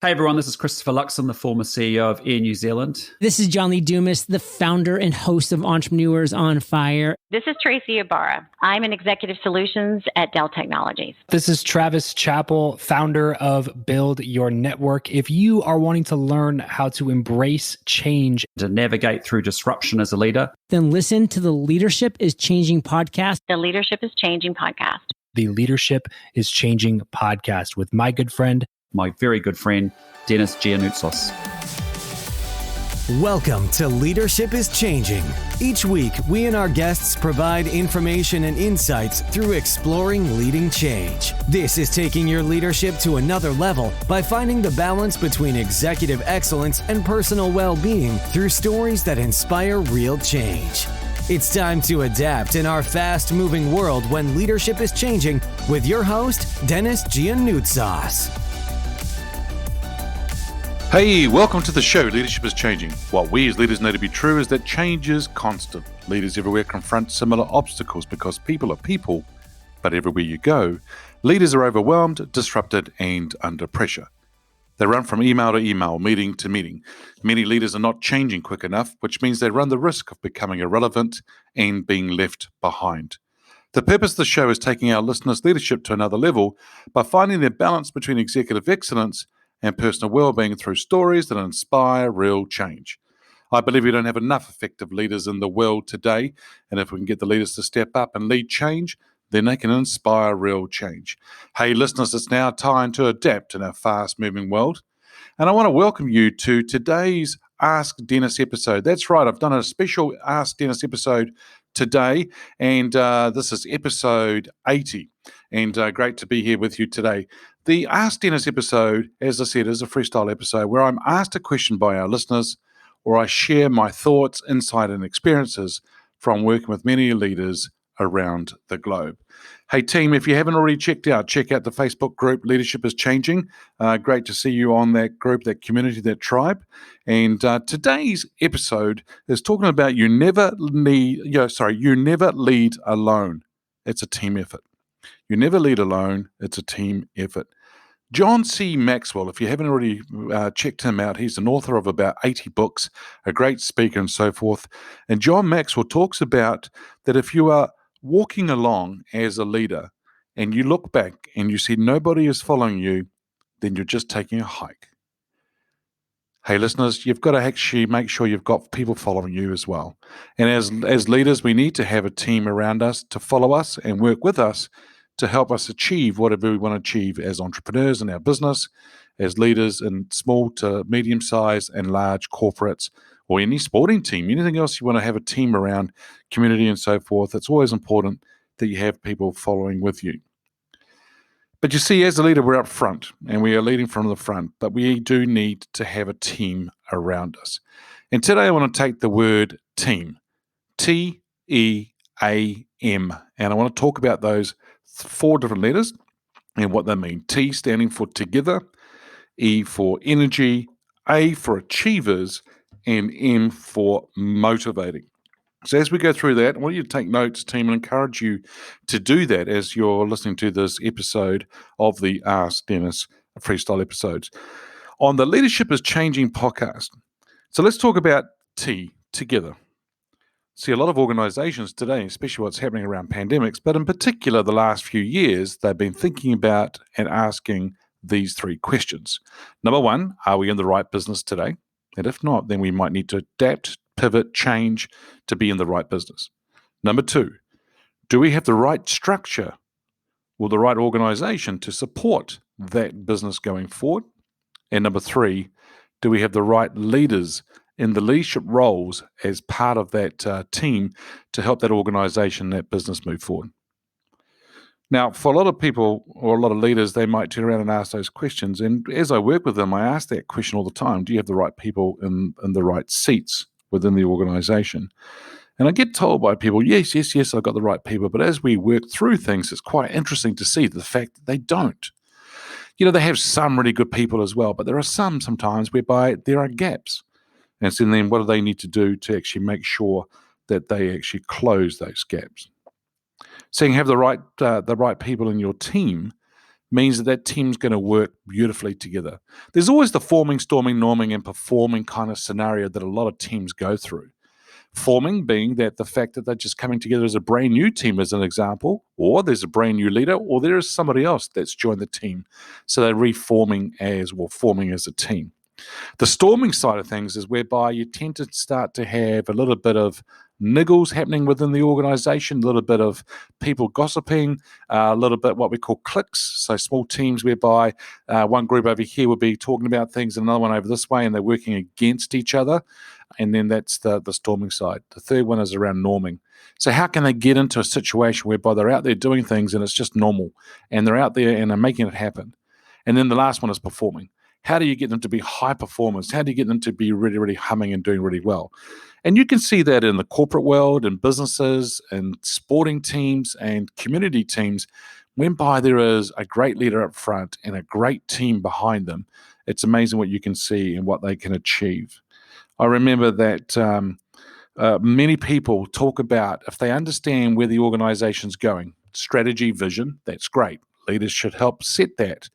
Hey everyone, this is Christopher Luxon, the former CEO of Air New Zealand. This is John Lee Dumas, the founder and host of Entrepreneurs on Fire. This is Tracy Ibarra. I'm in Executive Solutions at Dell Technologies. This is Travis Chappell, founder of Build Your Network. If you are wanting to learn how to embrace change, To navigate through disruption as a leader, Then listen to the Leadership is Changing podcast. The Leadership is Changing podcast. the Leadership is Changing podcast with my good friend, my very good friend, Denis Giannoutsos. Welcome to Leadership is Changing. Each week, we and our guests provide information and insights through exploring leading change. This is taking your leadership to another level by finding the balance between executive excellence and personal well-being through stories that inspire real change. It's time to adapt in our fast-moving world when leadership is changing with your host, Denis Giannoutsos. Hey, welcome to the show, Leadership is Changing. What we as leaders know to be true is that change is constant. Leaders everywhere confront similar obstacles because people are people, but everywhere you go, leaders are overwhelmed, disrupted, and under pressure. They run from email to email, meeting to meeting. Many leaders are not changing quick enough, which means they run the risk of becoming irrelevant and being left behind. The purpose of the show is taking our listeners' leadership to another level by finding their balance between executive excellence and personal well-being through stories that inspire real change. I believe we don't have enough effective leaders in the world today, and if we can get the leaders to step up and lead change, then they can inspire real change. Hey listeners, it's now time to adapt in our fast-moving world, and I want to welcome you to today's Ask Denis episode. That's right, I've done a special Ask Denis episode today, and this is episode 80, and great to be here with you today. The Ask Denis episode, as I said, is a freestyle episode where I'm asked a question by our listeners, or I share my thoughts, insight, and experiences from working with many leaders around the globe. Hey team, if you haven't already check out the Facebook group Leadership is Changing. Great to see you on that group, that community, that tribe. And today's episode is talking about you never lead alone. It's a team effort. You never lead alone. It's a team effort. John C. Maxwell, if you haven't already checked him out, he's an author of about 80 books, a great speaker and so forth. And John Maxwell talks about that if you are walking along as a leader and you look back and you see nobody is following you, then you're just taking a hike. Hey listeners, you've got to actually make sure you've got people following you as well. And as leaders, we need to have a team around us to follow us and work with us to help us achieve whatever we want to achieve as entrepreneurs in our business, as leaders in small to medium-sized and large corporates, or any sporting team, anything else you want to have a team around, community and so forth. It's always important that you have people following with you. But you see, as a leader, we're up front and we are leading from the front, but we do need to have a team around us. And today I want to take the word team, T-E-A-M, and I want to talk about those 4 different letters and what they mean. T standing for together, E for energy, A for achievers, and M for motivating. So as we go through that, I want you to take notes, team, and encourage you to do that as you're listening to this episode of the Ask Denis freestyle episodes on the Leadership is Changing podcast. So let's talk about T, together. See, a lot of organizations today, especially what's happening around pandemics, but in particular the last few years, they've been thinking about and asking these 3 questions. Number 1, are we in the right business today? And if not, then we might need to adapt, pivot, change to be in the right business. Number 2, do we have the right structure or the right organization to support that business going forward? And number 3, do we have the right leaders in the leadership roles as part of that team to help that organization, that business move forward? Now, for a lot of people or a lot of leaders, they might turn around and ask those questions. And as I work with them, I ask that question all the time. Do you have the right people in the right seats within the organization? And I get told by people, yes, I've got the right people. But as we work through things, it's quite interesting to see the fact that they don't. You know, they have some really good people as well, but there are sometimes whereby there are gaps. And so then what do they need to do to actually make sure that they actually close those gaps? Saying have the right people in your team means that that team's going to work beautifully together. There's always the forming, storming, norming, and performing kind of scenario that a lot of teams go through. Forming being that the fact that they're just coming together as a brand new team, as an example, or there's a brand new leader, or there is somebody else that's joined the team. So they're reforming forming as a team. The storming side of things is whereby you tend to start to have a little bit of niggles happening within the organization, a little bit of people gossiping, a little bit what we call cliques, so small teams whereby one group over here will be talking about things and another one over this way, and they're working against each other. And then that's the storming side. The third one is around norming. So how can they get into a situation whereby they're out there doing things and it's just normal, and they're out there and they're making it happen? And then the last one is performing. How do you get them to be high performers? How do you get them to be really, really humming and doing really well? And you can see that in the corporate world, and businesses, and sporting teams, and community teams. Whereby there is a great leader up front and a great team behind them, it's amazing what you can see and what they can achieve. I remember that many people talk about, if they understand where the organization's going, strategy, vision, that's great. Leaders should help set that.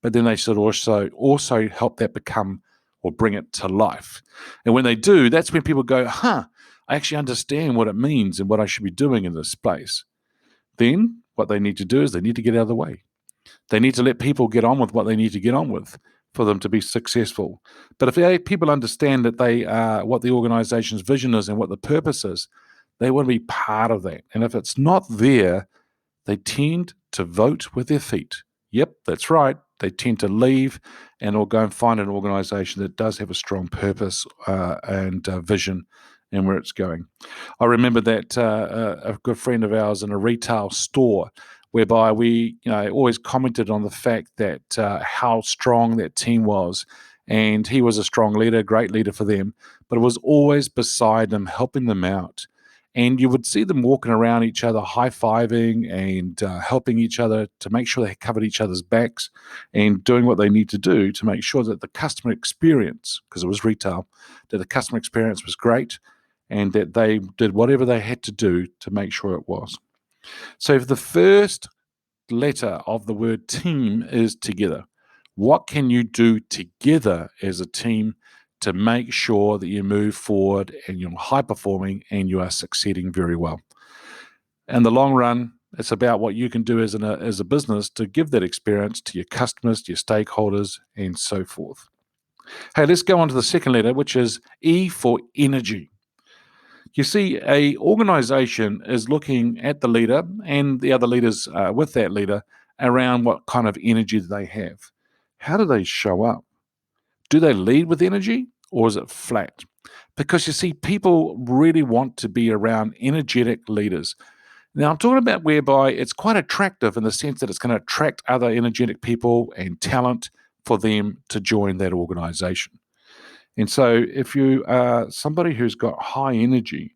But then they should also help that become or bring it to life. And when they do, that's when people go, I actually understand what it means and what I should be doing in this space. Then what they need to do is they need to get out of the way. They need to let people get on with what they need to get on with for them to be successful. But if people understand that they what the organization's vision is and what the purpose is, they want to be part of that. And if it's not there, they tend to vote with their feet. Yep, that's right. They tend to leave and or go and find an organization that does have a strong purpose and vision and where it's going. I remember that a good friend of ours in a retail store, whereby we always commented on the fact that how strong that team was. And he was a strong leader, great leader for them, but it was always beside them, helping them out. And you would see them walking around each other, high-fiving and helping each other to make sure they covered each other's backs and doing what they need to do to make sure that the customer experience, because it was retail, that the customer experience was great and that they did whatever they had to do to make sure it was. So if the first letter of the word team is together, what can you do together as a team to make sure that you move forward and you're high performing and you are succeeding very well? In the long run, it's about what you can do as a business to give that experience to your customers, to your stakeholders, and so forth. Hey, let's go on to the second letter, which is E for energy. You see, a organization is looking at the leader and the other leaders with that leader around what kind of energy they have. How do they show up? Do they lead with energy, or is it flat? Because you see, people really want to be around energetic leaders. Now, I'm talking about whereby it's quite attractive in the sense that it's going to attract other energetic people and talent for them to join that organization. And so if you are somebody who's got high energy,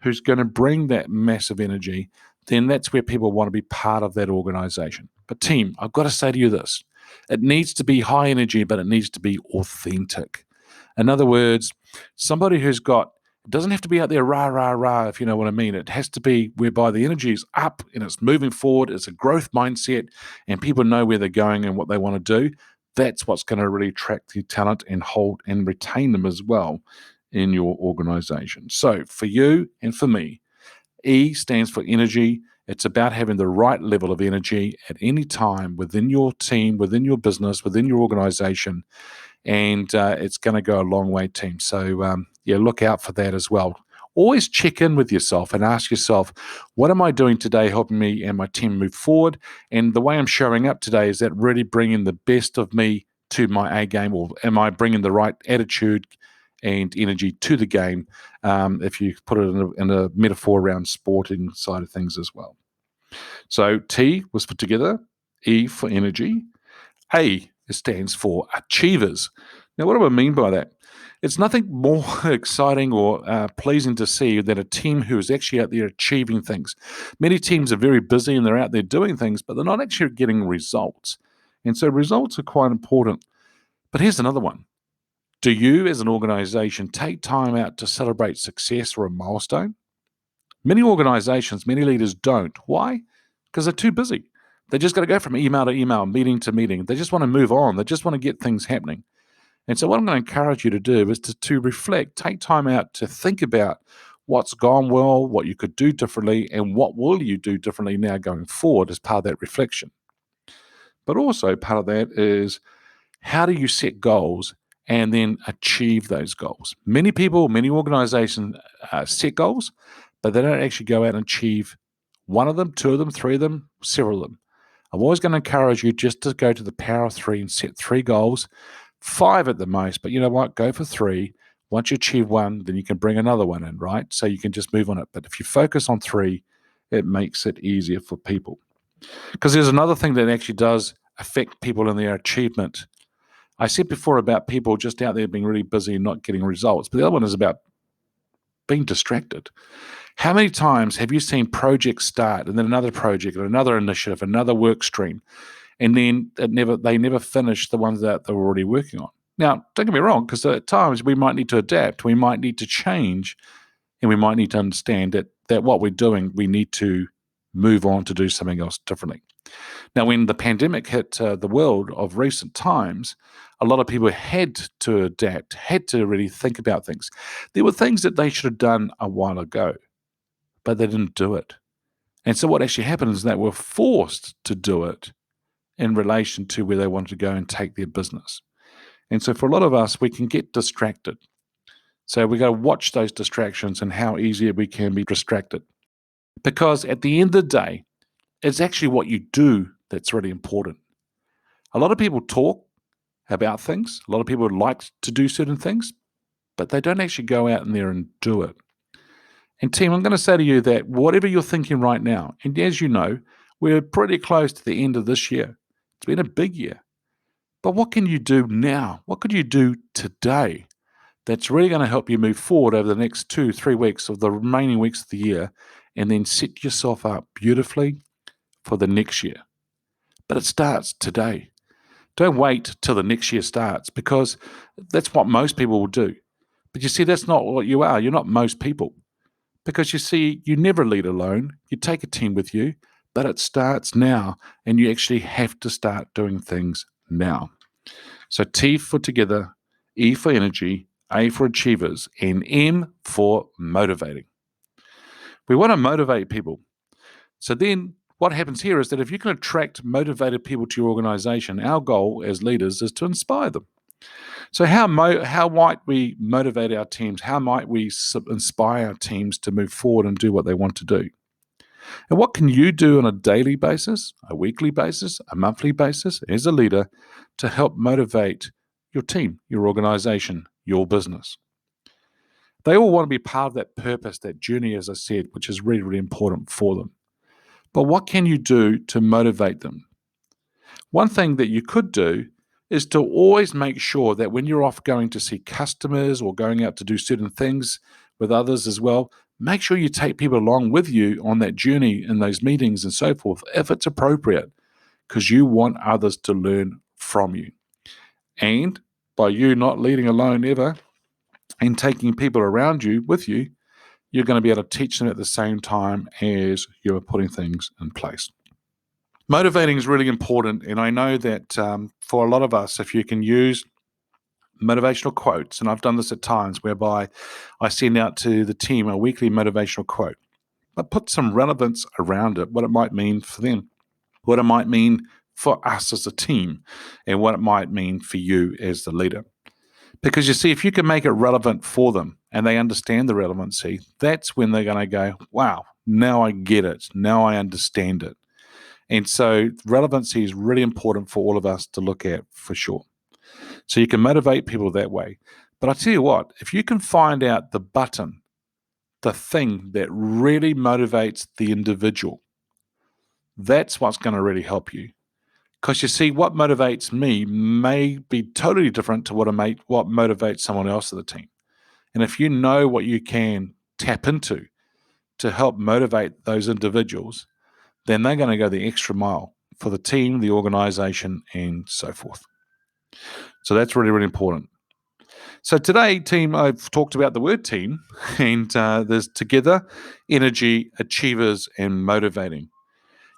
who's going to bring that massive energy, then that's where people want to be part of that organization. But team, I've got to say to you this. It needs to be high energy, but it needs to be authentic. In other words, somebody who's got, it doesn't have to be out there rah, rah, rah, if you know what I mean. It has to be whereby the energy is up and it's moving forward. It's a growth mindset and people know where they're going and what they want to do. That's what's going to really attract the talent and hold and retain them as well in your organization. So for you and for me, E stands for energy. It's about having the right level of energy at any time within your team, within your business, within your organization, and it's going to go a long way, team. So look out for that as well. Always check in with yourself and ask yourself, what am I doing today helping me and my team move forward? And the way I'm showing up today, is that really bringing the best of me to my A game, or am I bringing the right attitude and energy to the game, if you put it in a metaphor around sporting side of things as well. So T was put together, E for energy, A stands for achievers. Now, what do I mean by that? It's nothing more exciting or pleasing to see than a team who is actually out there achieving things. Many teams are very busy and they're out there doing things, but they're not actually getting results. And so results are quite important. But here's another one. Do you, as an organization, take time out to celebrate success or a milestone? Many organizations, many leaders don't. Why? Because they're too busy. They just got to go from email to email, meeting to meeting. They just want to move on. They just want to get things happening. And so what I'm going to encourage you to do is to reflect, take time out to think about what's gone well, what you could do differently, and what will you do differently now going forward as part of that reflection. But also part of that is, how do you set goals and then achieve those goals? Many people, many organizations set goals, but they don't actually go out and achieve one of them, two of them, three of them, several of them. I'm always going to encourage you just to go to the power of 3 and set 3 goals, 5 at the most, but you know what? Go for 3. Once you achieve 1, then you can bring another one in, right? So you can just move on it. But if you focus on 3, it makes it easier for people. Because there's another thing that actually does affect people in their achievement. I said before about people just out there being really busy and not getting results, but the other one is about being distracted. How many times have you seen projects start and then another project and another initiative, another work stream, and then they never finish the ones that they're already working on? Now, don't get me wrong, because at times we might need to adapt, we might need to change, and we might need to understand that what we're doing, we need to move on to do something else differently. Now, when the pandemic hit the world of recent times, a lot of people had to adapt, had to really think about things. There were things that they should have done a while ago, but they didn't do it. And so what actually happened is they were forced to do it in relation to where they wanted to go and take their business. And so for a lot of us, we can get distracted. So we got to watch those distractions and how easy we can be distracted. Because at the end of the day, it's actually what you do that's really important. A lot of people talk about things. A lot of people like to do certain things, but they don't actually go out in there and do it. And team, I'm going to say to you that whatever you're thinking right now, and as you know, we're pretty close to the end of this year. It's been a big year. But what can you do now? What could you do today that's really going to help you move forward over the next 2-3 weeks of the remaining weeks of the year, and then set yourself up beautifully for the next year? But it starts today. Don't wait till the next year starts, because that's what most people will do. But you see, that's not what you are. You're not most people. Because you see, you never lead alone. You take a team with you, but it starts now, and you actually have to start doing things now. So T for together, E for energy, A for achievers, and M for motivating. We want to motivate people. So then what happens here is that if you can attract motivated people to your organization, our goal as leaders is to inspire them. So how might we motivate our teams? How might we inspire our teams to move forward and do what they want to do? And what can you do on a daily basis, a weekly basis, a monthly basis as a leader to help motivate your team, your organization, your business? They all want to be part of that purpose, that journey, as I said, which is really, really important for them. But what can you do to motivate them? One thing that you could do is to always make sure that when you're off going to see customers or going out to do certain things with others as well, make sure you take people along with you on that journey in those meetings and so forth, if it's appropriate, because you want others to learn from you. And by you not leading alone ever and taking people around you with you, you're going to be able to teach them at the same time as you're putting things in place. Motivating is really important, and I know that for a lot of us, if you can use motivational quotes, and I've done this at times whereby I send out to the team a weekly motivational quote, but put some relevance around it, what it might mean for them, what it might mean for us as a team, and what it might mean for you as the leader. Because you see, if you can make it relevant for them and they understand the relevancy, that's when they're going to go, wow, now I get it. Now I understand it. And so relevancy is really important for all of us to look at for sure. So you can motivate people that way. But I tell you what, if you can find out the button, the thing that really motivates the individual, that's what's going to really help you. Because you see, what motivates me may be totally different to what motivates someone else in the team. And if you know what you can tap into to help motivate those individuals, then they're going to go the extra mile for the team, the organization, and so forth. So that's really, really important. So today, team, I've talked about the word team, and there's together, energy, achievers, and motivating.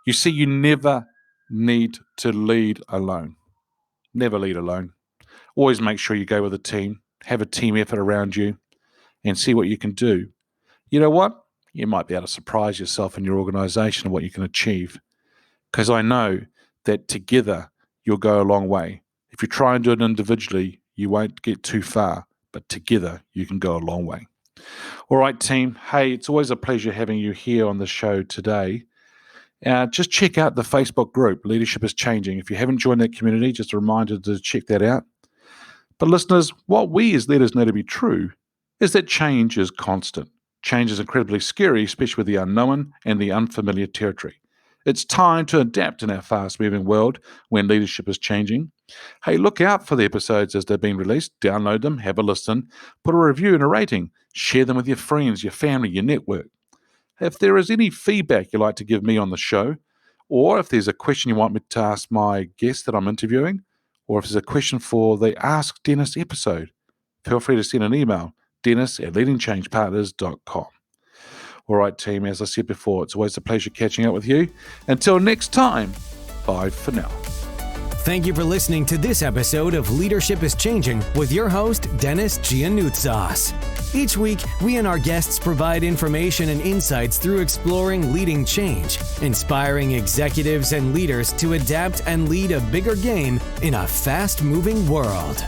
You see, you never need to lead alone. Never lead alone. Always make sure you go with a team, have a team effort around you, and see what you can do. You know what? You might be able to surprise yourself in your organization and what you can achieve. Because I know that together you'll go a long way. If you try and do it individually, you won't get too far, but together you can go a long way. All right, team. Hey, it's always a pleasure having you here on the show today. Just check out the Facebook group, Leadership is Changing. If you haven't joined that community, just a reminder to check that out. But listeners, what we as leaders know to be true is that change is constant. Change is incredibly scary, especially with the unknown and the unfamiliar territory. It's time to adapt in our fast-moving world when leadership is changing. Hey, look out for the episodes as they're being released. Download them, have a listen, put a review and a rating. Share them with your friends, your family, your network. If there is any feedback you'd like to give me on the show, or if there's a question you want me to ask my guest that I'm interviewing, or if there's a question for the Ask Denis episode, feel free to send an email, dennis@leadingchangepartners.com. All right, team, as I said before, it's always a pleasure catching up with you. Until next time, bye for now. Thank you for listening to this episode of Leadership is Changing with your host, Denis Giannoutsas. Each week, we and our guests provide information and insights through exploring leading change, inspiring executives and leaders to adapt and lead a bigger game in a fast-moving world.